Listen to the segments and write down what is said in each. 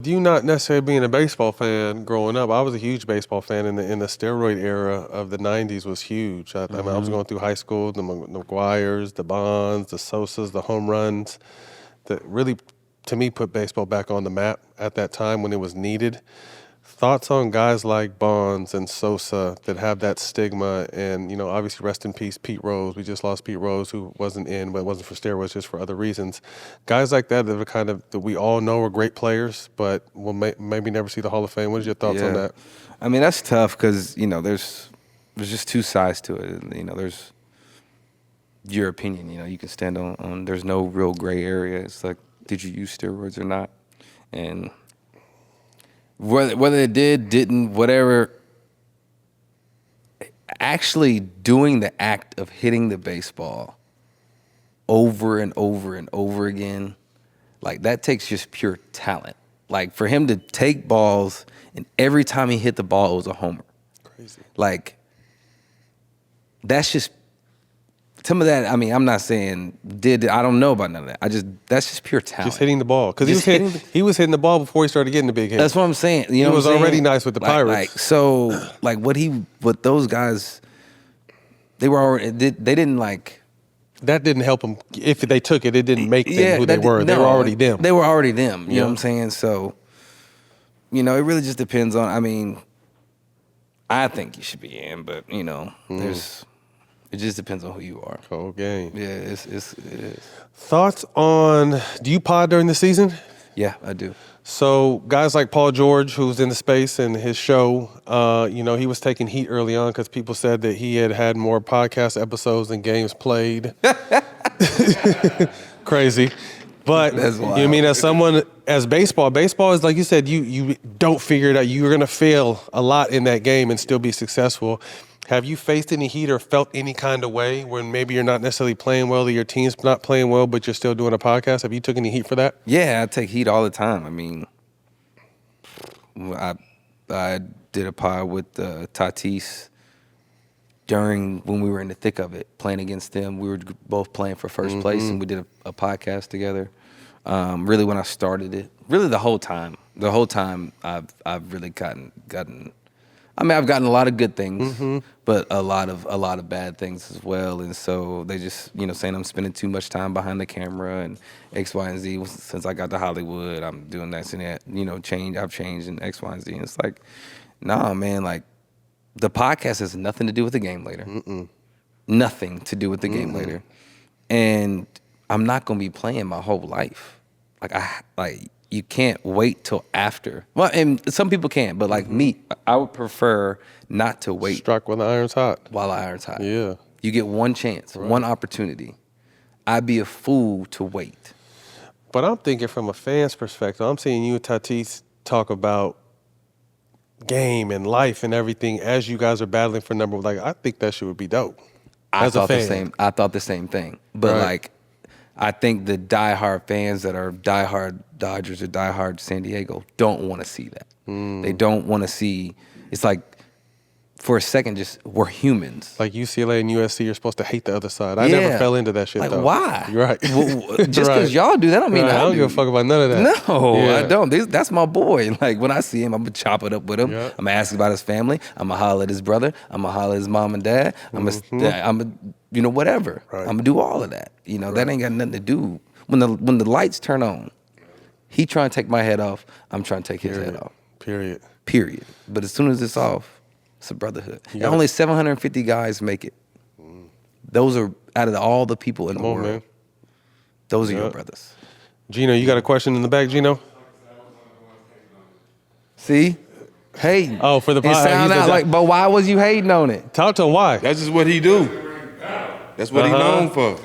You not necessarily being a baseball fan growing up. I was a huge baseball fan in the steroid era of the '90s was huge. I mean, I was going through high school, the McGuires, the Bonds, the Sosas, the home runs, that really, to me, put baseball back on the map at that time when it was needed. Thoughts on guys like Bonds and Sosa that have that stigma, and obviously rest in peace, Pete Rose. We just lost Pete Rose, who wasn't in, but it wasn't for steroids, just for other reasons. Guys like that are kind of that we all know are great players, but will maybe never see the Hall of Fame. What are your thoughts on that? I mean, that's tough because there's just two sides to it. There's your opinion. You can stand on. There's no real gray area. It's like, did you use steroids or not? And whether it didn't, whatever, actually doing the act of hitting the baseball over and over and over again, like that takes just pure talent. Like for him to take balls and every time he hit the ball, it was a homer. Crazy. Like that's just some of that. I mean, I'm not saying I don't know about none of that. That's just pure talent. Just hitting the ball, because he was hitting the ball before he started getting the big hit. That's what I'm saying. He was already nice with the Pirates. What those guys, they were already. They didn't like. That didn't help them. If they took it, it didn't make them who they were. They were already them. They were already them. You know what I'm saying? So, it really just depends on. I mean, I think you should be in, but there's. It just depends on who you are. Whole game. Yeah, it is. Thoughts on, do you pod during the season? Yeah, I do. So guys like Paul George, who's in the space and his show, he was taking heat early on because people said that he had more podcast episodes than games played. Crazy. But as someone, as baseball is like you said, you don't figure it out. You're going to fail a lot in that game and still be successful. Have you faced any heat or felt any kind of way when maybe you're not necessarily playing well or your team's not playing well, but you're still doing a podcast? Have you took any heat for that? Yeah, I take heat all the time. I mean, I did a pod with Tatis when we were in the thick of it, playing against them. We were both playing for first place, and we did a podcast together. Really, when I started it, really the whole time I've really gotten. I mean, I've gotten a lot of good things, but a lot of bad things as well. And so they just, saying I'm spending too much time behind the camera and X, Y, and Z. Since I got to Hollywood, I'm doing this and that, I've changed in X, Y, and Z. And it's like, nah, man, like the podcast has nothing to do with the game later. Nothing to do with the game later. And I'm not going to be playing my whole life. You can't wait till after. Well, and some people can, but like me, I would prefer not to wait. Struck when the iron's hot. While the iron's hot. Yeah. You get one chance, one opportunity. I'd be a fool to wait. But I'm thinking from a fan's perspective, I'm seeing you and Tatis talk about game and life and everything as you guys are battling for number. Like, I think that shit would be dope. I thought the same thing. But I think the diehard fans that are diehard Dodgers or diehard San Diego don't want to see that. They don't want to see. It's like, for a second, just we're humans. Like UCLA and USC, you're supposed to hate the other side. I never fell into that shit. Like, why? You're right. Just because y'all do that, I don't mean I don't give a fuck about none of that. No, I don't. That's my boy. Like when I see him, I'm gonna chop it up with him. Yeah. I'm gonna ask about his family. I'm gonna holler at his brother. I'm gonna holler at his mom and dad. I'm gonna whatever. Right. I'm gonna do all of that. That ain't got nothing to do. When the lights turn on, he trying to take my head off. I'm trying to take his head off. Period. But as soon as it's off, it's a brotherhood. And only 750 guys make it. Those are out of all the people in the world. Man. Those are your brothers. Gino, you got a question in the back, Gino? See? Hating. Oh, for the podcast. It sound out like, but why was you hating on it? Talk to him why. That's just what he do. That's what he known for.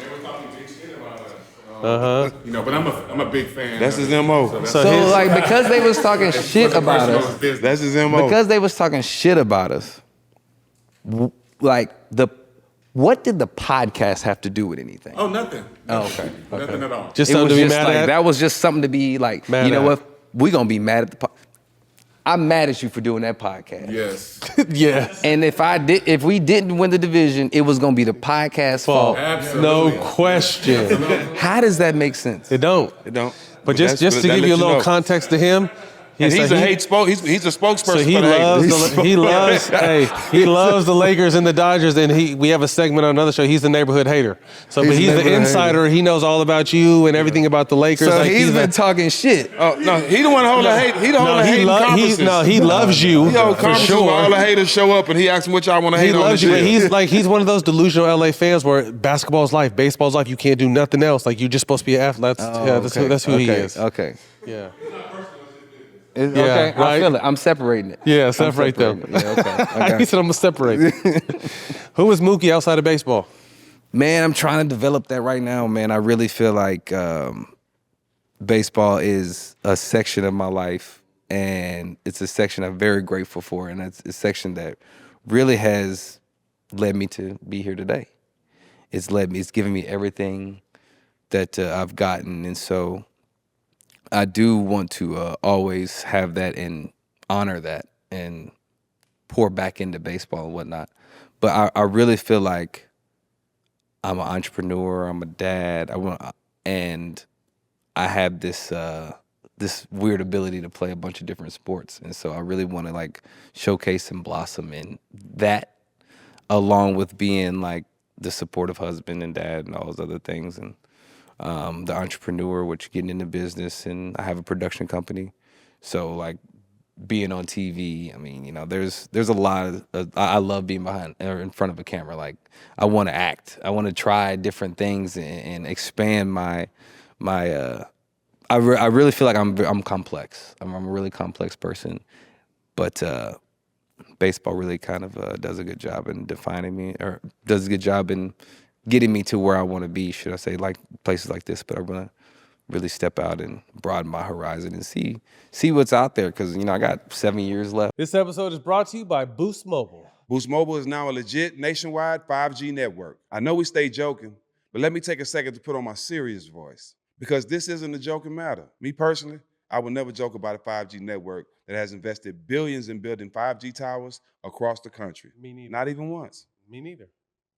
But I'm a big fan. That's his MO. So because they was talking shit about us. That's his MO. Because they was talking shit about us. What did the podcast have to do with anything? Oh, nothing. Oh, okay. Nothing at all. Just something to be mad at? That was just something to be like, mad at. What? We're going to be mad at the podcast. I'm mad at you for doing that podcast. Yes. Yes. And if we didn't win the division, it was going to be the podcast fault. Absolutely. No question. How does that make sense? It don't. It don't. But just to give you a little context to him, And he's so a he's a spokesperson So he for the loves haters. he loves he loves the Lakers and the Dodgers, and we have a segment on another show. He's the neighborhood hater. So, but He's he's the the neighborhood insider. He knows all about you and everything about the Lakers. So like he's been a- talking shit. Oh no, he the one holding the hate. He the no, holding he hating conferences. he loves you He hold for conferences where all sure. the haters show up and he asks them what y'all want to He hate on. loves you, and but shit. he's one of those delusional LA fans where basketball's life, baseball's life. You can't do nothing else. Like you're just supposed to be an athlete. That's who he is. Okay. Yeah. Okay, right? I feel it. I'm separating it. Yeah, I'm separate them. separating it. Yeah, okay. I got He you. said I'm gonna separate. Who is Mookie outside of baseball? Man, I'm trying to develop that right now, man. I really feel like baseball is a section of my life, and it's a section I'm very grateful for, and it's a section that really has led me to be here today. It's given me everything that I've gotten, and so I do want to always have that and honor that and pour back into baseball and whatnot. But I really feel like I'm an entrepreneur. I'm a dad. And I have this this weird ability to play a bunch of different sports, and so I really want to like showcase and blossom in that, along with being like the supportive husband and dad and all those other things, and the entrepreneur, which getting into business, and I have a production company, so like being on TV. I mean, you know, there's a lot of I love being behind or in front of a camera. Like I want to act. I want to try different things and expand my. I really feel like I'm complex. I'm a really complex person, but baseball really kind of does a good job in defining me, or does a good job in getting me to where I want to be. Should I say, like places like this? But I want to really step out and broaden my horizon and see what's out there, because I got 7 years left. This episode is brought to you by Boost Mobile. Boost Mobile is now a legit nationwide 5G network. I know we stay joking, but let me take a second to put on my serious voice, because this isn't a joking matter. Me personally, I would never joke about a 5G network that has invested billions in building 5G towers across the country. Me neither. Not even once. Me neither.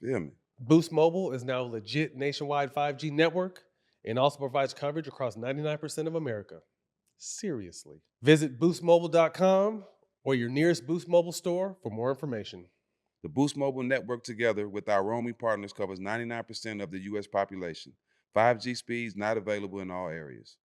Feel me? Boost Mobile is now a legit nationwide 5G network and also provides coverage across 99% of America. Seriously. Visit boostmobile.com or your nearest Boost Mobile store for more information. The Boost Mobile network, together with our roaming partners, covers 99% of the U.S. population. 5G speeds not available in all areas.